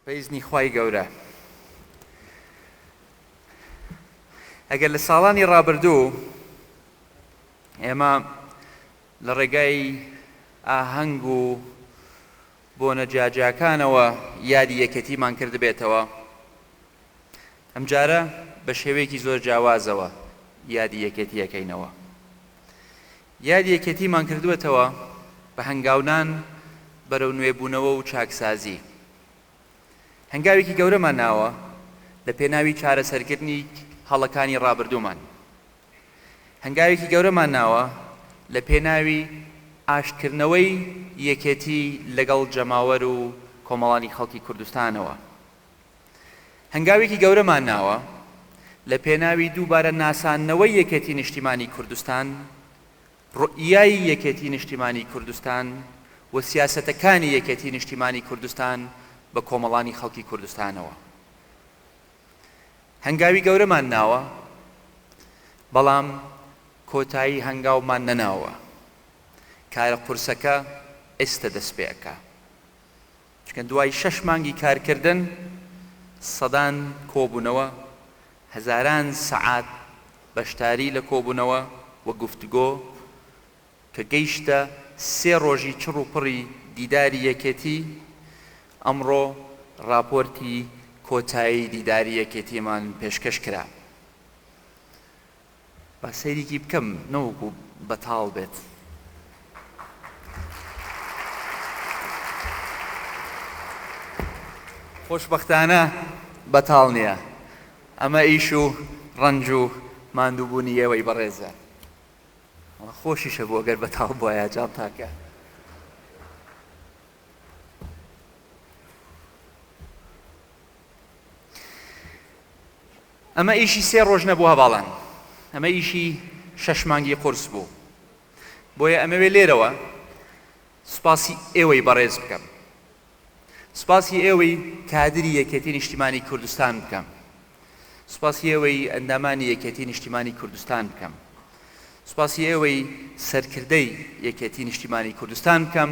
بەئیزنی خوای گەورە ئەگەر لە ساڵانی ڕابردوو ئێمە لە ڕێگای ئاهەنگ و بۆنە جاجاکانەوە یادی یەکەتیمان کردبێتەوە، ئەمجارە بە شێوەیەکی زۆر جیاوازەوە یادی یەکەتی یەکەینەوە. یادی یەکەتیمان کردوێتەوە بە هەنگاونان بەرەو نوێبوونەوە و چاکسازی. هەنگاوێکی گەورەمان ناوە لە پێناوی چارەسەرکردنی هەڵەکانی ڕابردوومان. هەنگاوێکی گەورەمان ناوە لە پێناوی ئاشتکردنەوەی یەکێتی لەگەڵ جەماوەر و کۆمەڵانی خەڵکی کوردستانەوە. هەنگاوێکی گەورەمان ناوە لە پێناوی دووبارە ناساننەوەی یەکێتی نیشتیمانی کوردستان، ڕوئیای یەکێتی نیشتیمانی کوردستان و سیاسەتەکانی یەکێتی نیشتیمانی کوردستان بە کۆمەڵانی خەڵکی کوردستانەوە. هەنگاوی گەورەمان ناوە، بەڵام کۆتایی هەنگاومان نەناوە. کارە قورسەکە ئێستا دەست پێەکە، چونکە دوای 6 مانگی کارکردن سەدان کۆبوونەوە، هەزاران سەعات بەشداری لە کۆبوونەوە و گفتوگۆ کە گەیشتە 3 ڕۆژی چڕ و پڕی دیداری یەکێتی. ئەمڕۆ راپۆرتی کۆتایی دیداری یەکێتیمان پێشکەش کرا. با سەیرێکی بکەم نەوەکو بەتاڵ بێت. خۆشبەختانە بەتاڵ نییە، ئەمە ئیش و ڕەنج و ماندووبوونی ئێوەی بەڕێزە. خۆشیشە بۆ ئەگەر بەتاڵ بووایە جام تاکە. ئەمە ئیشی 3 ڕۆژ نەبووە باڵان، ئەمە ئیشی 6 مانگی قورس بوو. بۆیە ئەمەوێ لێرەوە سوپاسی ئێوەی بەڕێز بکەم، سوپاسی ئێوەی کادری یەکێتی نیشتیمانی کوردستان بکەم، سوپاسی ئێوەی ئەندامانی یەکێتی نیشتیمانی کوردستان بکەم، سوپاسی ئێوەی سەرکردەی یەکێتی نیشتیمانی کوردستان بکەم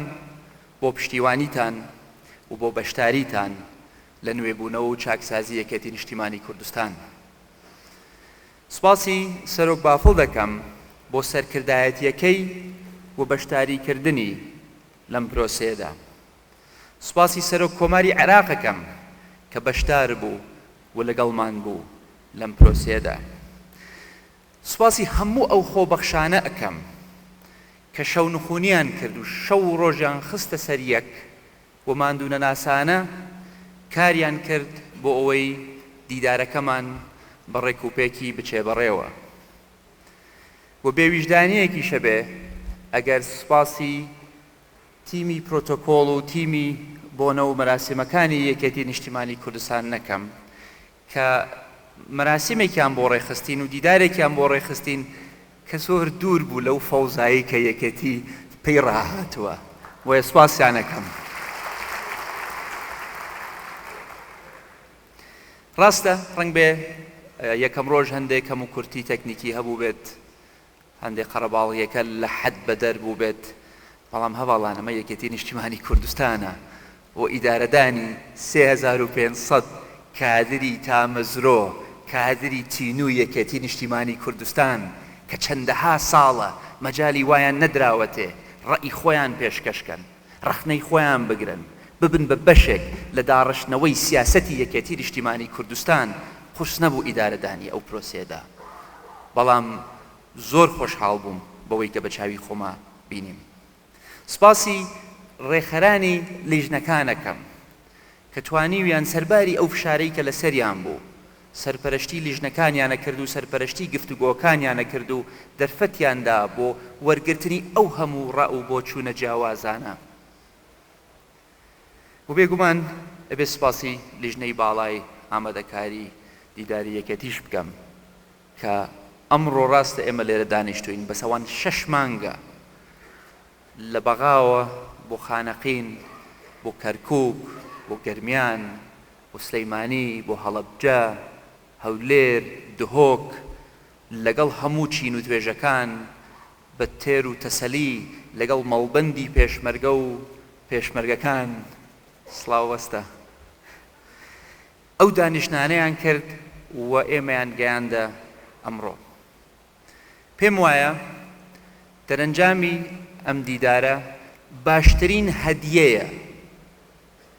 بۆ پشتیوانیتان و بۆ بەشداریتان لە نوێبوونەوە و چاکسازی یەکێتی نیشتیمانی کوردستان. سوپاسی سەرۆک بافڵ دەکەم بۆ سەرکردایەتیەکەی و بەشداریکردنی لەم پرۆسەیەدا. سوپاسی سەرۆک کۆماری عێراقەکەم کە بەشدار بوو و لەگەڵمان بوو لەم پرۆسەیەدا. سوپاسی هەموو ئەو خۆبەخشانە ئەکەم کە شەو نخوونیان کرد و شەو ڕۆژیان خستە سەر یەک و ماندوونە ناسانە کاریان کرد بۆ ئەوەی دیدارەکەمان بە ڕێکوپێکی بچێ بەڕێوە. و بێویژدانیەکی شەبێ ئەگەر سوپاسی تیمی پرۆتۆکۆڵ و تیمی بۆنە و مەراسیمەکانی یەکێتی نیشتیمانی کوردستان نەکەم کە مەراسیمێکیان بۆ ڕێخستین و دیدارێکیان بۆ ڕێخستین کە زۆر دوور بوو لەو فەوزایی کە یەکێتی پێی ڕاهاتووە. وە سوپاسیانەکەم. ڕاستە ڕەنگ بێ یەکەم ڕۆژ هەندێک هەموو کورتی تەکنیکی هەبوو بێت، هەندێک قەرەباڵغیەکە لە حەد بەدەر بوو بێت، بەڵام هەواڵانەمە یەکێتی نیشتیمانی کوردستانە و ئیدارەدانی 3500 کادری تامەزرۆ، کادری تینوو یەکێتی نیشتیمانی کوردستان کە چەندەها ساڵە مەجالی وایان نەدراوەتێ ڕەئی خۆیان پێشکەشکەن، ڕەخنەی خۆیان بگرن، ببن بە بەشێک لە داڕشتنەوەی سیاسەتی یەکێتی نیشتیمانی کوردستان. خوش نەبوو ئیدارەدانی ئەو پرۆسێدا، بەڵام زۆر خۆشحاڵ بووم بەوەی کە بە چاوی خۆما بینیم. سوپاسی ڕێخەرانی لیژنەکانەکەم کە توانیویان سەرباری ئەو فشارەی کە لە سەریان بوو سەرپەرشتی لیژنەکانیانە کرد و سەرپەرشتی گفتوگۆکانیانە کرد و دەرفەتیاندا بۆ وەرگرتنی ئەو هەموو ڕە و بۆ چوونە جیاوازانە. و بێگومان ئەبێ سوپاسی لیژنەی باڵای ئامادەکاری دیداری یەکێتیش بکەم کە ئەمڕۆ ڕاستە ئێمە لێرە دانیشتوین بە سەوان 6 مانگە لە بەغاوە بۆ خانەقین، بۆ کەرکووک، بۆ گەرمیان، بۆ سلەیمانی، بۆ هەڵەبجە، هەولێر، دهۆک، لەگەڵ هەموو چین و توێژەکان بە تێر و تەسەلی، لەگەڵ مەڵبەندی پێشمەرگە و پێشمەرگەکان. سڵاو وەستە ئەو دانیشتانەیان کرد و ئێمەیان گەیاندە ئەمڕۆ. پێم وایە دەرەنجامی ئەم دیدارە باشترین هەدیەیە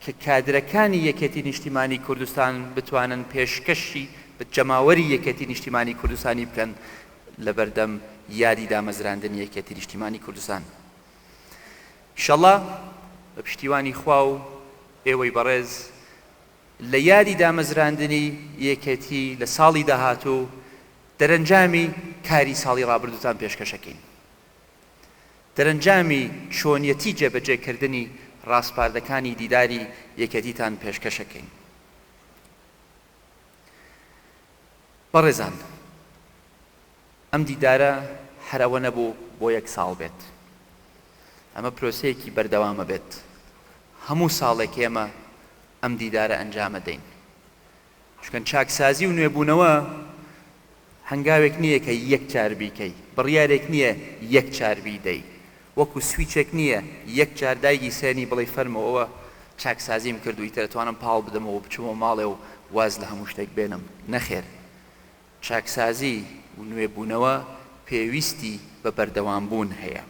کە کادرەکانی یەکێتی نیشتیمانی کوردستان بتوانن پێشکەشی جەماوەری یەکێتی نیشتیمانی کوردستانی بکەن لە بەردەم یادی دامەزراندنی یەکێتی نیشتیمانی کوردستان. ئینشەڵڵا بە پشتیوانی خوا و ئێوەی بەڕێز لە یادی دامەزراندنی یەکێتی لە ساڵی داهاتوو دەرەنجامی کاری ساڵی ڕابردووتان پێشکەشەکەین. دەرەنجامی چۆنیەتی جێبەجێکردنی ڕاستپاردەکانی دیداری یەکێتیتان پێشکەشەکەین. بەڕێزان، ئەم دیدارە هەرەوە نەبوو بۆ یەک ساڵ بێت. ئەمە پرۆسەیەکی بەردەوامە بێت. هەموو ساڵێک ئێمە ئەم دیدارە ئەنجامە دەین. چونکە چاکسازی و نوێبوونەوە هەنگاوێک نییە کە یەک جار بیکەی، بڕیارێک نییە یەک جار بیدەی، وەکو سویچێک نییە یەک جار دایگی سێنی بڵێ فەرمەوە چاکسازیم کرد و ئیتر دەتوانم پاڵ بدەمەوە بچمەوە ماڵێ و واز لە هەموو شتێک بێنم. نەخێر، چاکسازی و نوێبوونەوە پێویستی بە بەردەوامبوون هەیە.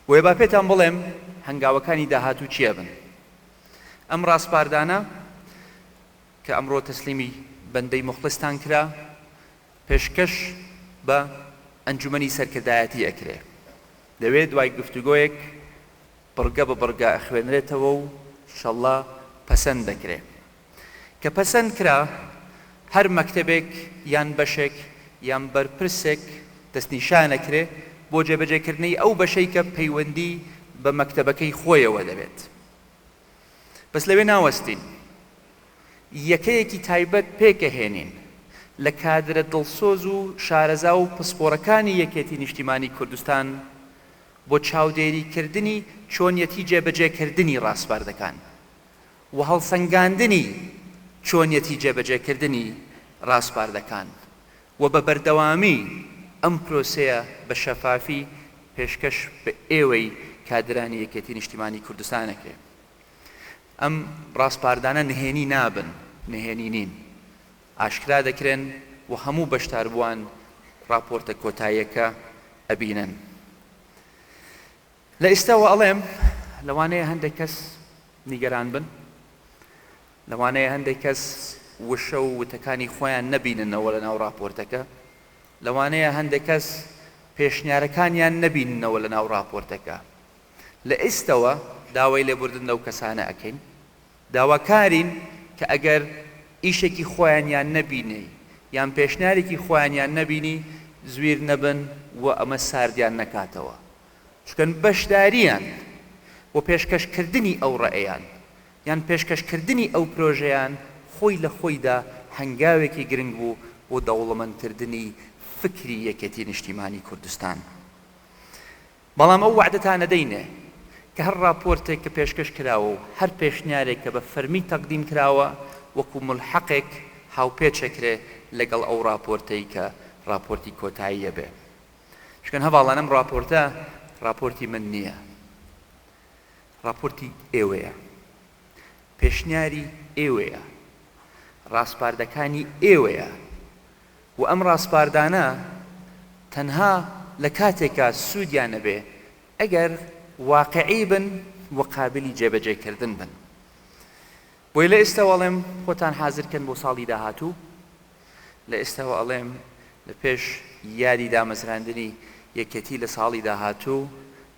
بۆیە با پێتان بڵێم هەنگاوەکانی داهاتوو چیە بن. ئەم ڕاستپاردانە کە ئەمڕۆ تەسلیمی بەندەی مخلستان کرا پێشکەش بە ئەنجومەنی سەرکردایەتی ئەکرێ. دەوێت دوای گفتوگۆیەک بڕگە بە بڕگە ئەخوێنرێتەوە و ئینشەڵڵا پەسەند دەکرێ. کە پەسەند کرا هەر مەکتەبێک یان بەشێک یان بەرپرسێک دەستنیشانەکرێ بۆ جێبەجێکردنەی ئەو بەشەی کە پەیوەندی بە مەکتەبەکەی خۆیەوە دەبێت. بەس لەوێ ناوەستین، یەکەیەکی تایبەت پێکەهێنین لە کادرە دڵسۆز و شارەزا و پسپۆڕەکانی یەکێتی نیشتیمانی کوردستان بۆ چاودێریکردنی چۆنیەتی جێبەجێکردنی ڕاستپاردەکان و هەڵسەنگاندنی چۆنیەتی جێبەجێکردنی ڕاستپاردەکان و بە بەردەوامی ئەم پرۆسەیە بە شەفافی پێشکەش بە ئێوەی کادرانی یەکێتی نیشتیمانی کوردستانەکرێ. ئەم ڕاستپاردانە نهێنی نابن، نهێنی نین، ئاشکرا دەکرێن و هەموو بەشداربووان راپۆرتە کۆتاییەکە ئەبینن. لە ئێستاوە ئەڵێم لەوانەیە هەندێک کەس نیگەران بن، لەوانەیە هەندێک کەس وشە و وتەکانی خۆیان نەبیننەوە لە ناو راپۆرتەکە، لەوانەیە هەندێک کەس پێشنیارەکانیان نەبیننەوە لە ناو راپۆرتەکە. لە ئێستەوە داوای لێبوردن لەو کەسانە ئەکەین، داواکارین کە ئەگەر ئیشێکی خۆیانیان نەبینی یان پێشنیارێکی خۆیانیان نەبینی زویر نەبن و ئەمە ساردیان نەکاتەوە، چکەن بەشداریان و پێشکەشکردنی ئەو ڕێیان یان پێشکەشکردنی ئەو پرۆژەیان خۆی لە خۆیدا هەنگاوێکی گرنگ بوو بۆ دەوڵەمەندکردنی فکری یەکێتی نیشتیمانی کوردستان. بەڵام ئەو وعدەتانە دەینێ کە هەر راپۆرتێک کە پێشکەش کراوە و هەر پێشنیارێک کە بە فەرمی تەقدیم کراوە وەکو ملحەقێک هاوپێچەکرێ لەگەڵ ئەو راپۆرتەی کە راپۆرتی کۆتاییە بێ. چکەن هەواڵان ئەم راپۆرتە راپۆرتی من نییە، راپۆرتی ئێوەیە، پێشنیاری ئێوەیە، ڕاستپاردەکانی ئێوەیە و ئەم ڕاستپاردانە تەنها لە کاتێکە سوودیان نەبێ ئەگەر واقعی بن و قابلی جێبەجێکردن بن. بۆی لە ئێستاوە ئەڵێم خۆتان حازرکەن بۆ ساڵی داهاتوو، لە ئێستاوە ئەڵێم لە پێش یادی دامەزراندنی یەکێتی لە ساڵی داهاتوو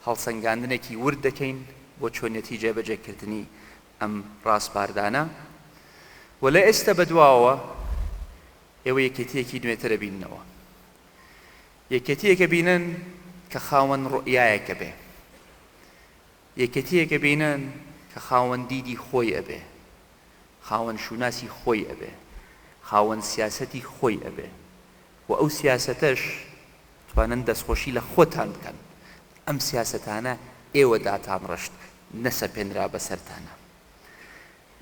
هەڵسەنگاندنێکی ورد دەکەین بۆ چۆنیەتی جێبەجێکردنی ئەم ڕاستپاردانە و لە ئێستا بەدواوە ئێوە یەکێتیەکی نوێترە بیننەوە، یەکێتیەکە بینن کە خاوەن ڕوئیایەکە بێ، یەکێتیەکە بینن کە خاوەن دیدی خۆی ئەبێ، خاوەن شوناسی خۆی ئەبێ، خاوەن سیاسەتی خۆی ئەبێ و ئەو سیاسەتەش توانن دەستخۆشی لە خۆتان بکەن. ئەم سیاسەتانە ئێوە داتان ڕشت نەسەپێنرا بەسەرتانە.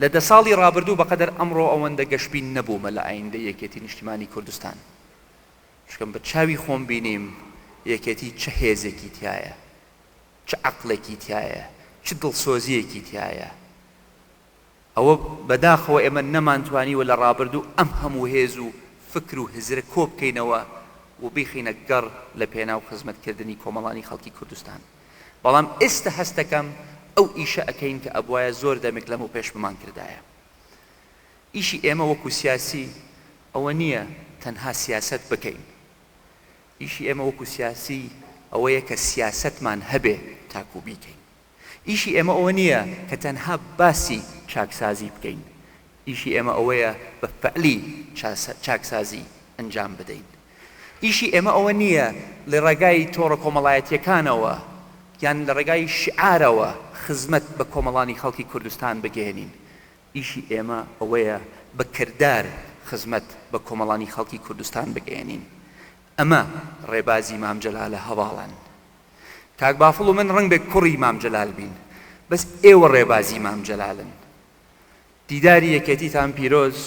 لە 10 ساڵی ڕابردوو بەقەدەر ئەمڕۆ ئەوەندە گەشتبین نەبوومە لە ئایندە یەکێتی نیشتیمانی کوردستان، چکەم بە چاوی خۆم بینیم یەکێتی چه هێزێکی تایە، چه عەقڵێکی تایە، چه دڵسۆزیەکی تایە. ئەوە بەداخەوە ئێمە نەمانتوانیوە لە ڕابردوو ئەم هەموو هێز و فکر و هزرە کۆ بکەینەوە و بیخینە گەڕ لە پێناو خزمەتکردنی کۆمەڵانی خەڵکی کوردستان. بەڵام ئێستا هەستەکەم ئەو ئیشە ئەکەین کە ئەبوایە زۆر دەمێک لەم و پێش بمان کردایە. ئیشی ئێمە وەکو سیاسی ئەوە نییە تەنها سیاست بکەین. ئیشی ئێمە وەکو سیاسی ئەوەیە کە سیاستمان هەبێ تاکو بیکەین. ئیشی ئێمە ئەوە نییە کە تەنها باسی چاکسازی بکەین. ئیشی ئێمە ئەوەیە بە فەعلی چاکسازی ئەنجام بدەین. ئیشی ئێمە ئەوە نییە لە ڕێگای تۆڕە کۆمەڵایەتیەکانەوە یان لە ڕێگای شعارەوە خزمەت بە کۆمەڵانی خەڵکی کوردستان بگەێنین. ئیشی ئێمە ئەوەیە بە کردار خزمەت بە کۆمەڵانی خەڵکی کوردستان بگەێنین. ئەمە ڕێبازی مام جەلالە هەواڵن. کاک بافڵ و من ڕنگ بێ کوڕی مام جەلال بین، بەس ئێوە ڕێبازی مام جەلالن. دیداری یەکێتیتان پیرۆز،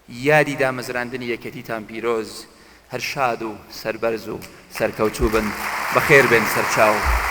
یادی دامەزراندنی یەکێتیتان پیرۆز، هەر شاد و سەربەرز و سەرکەوتوو بن، بەخێر بێن سەرچاو.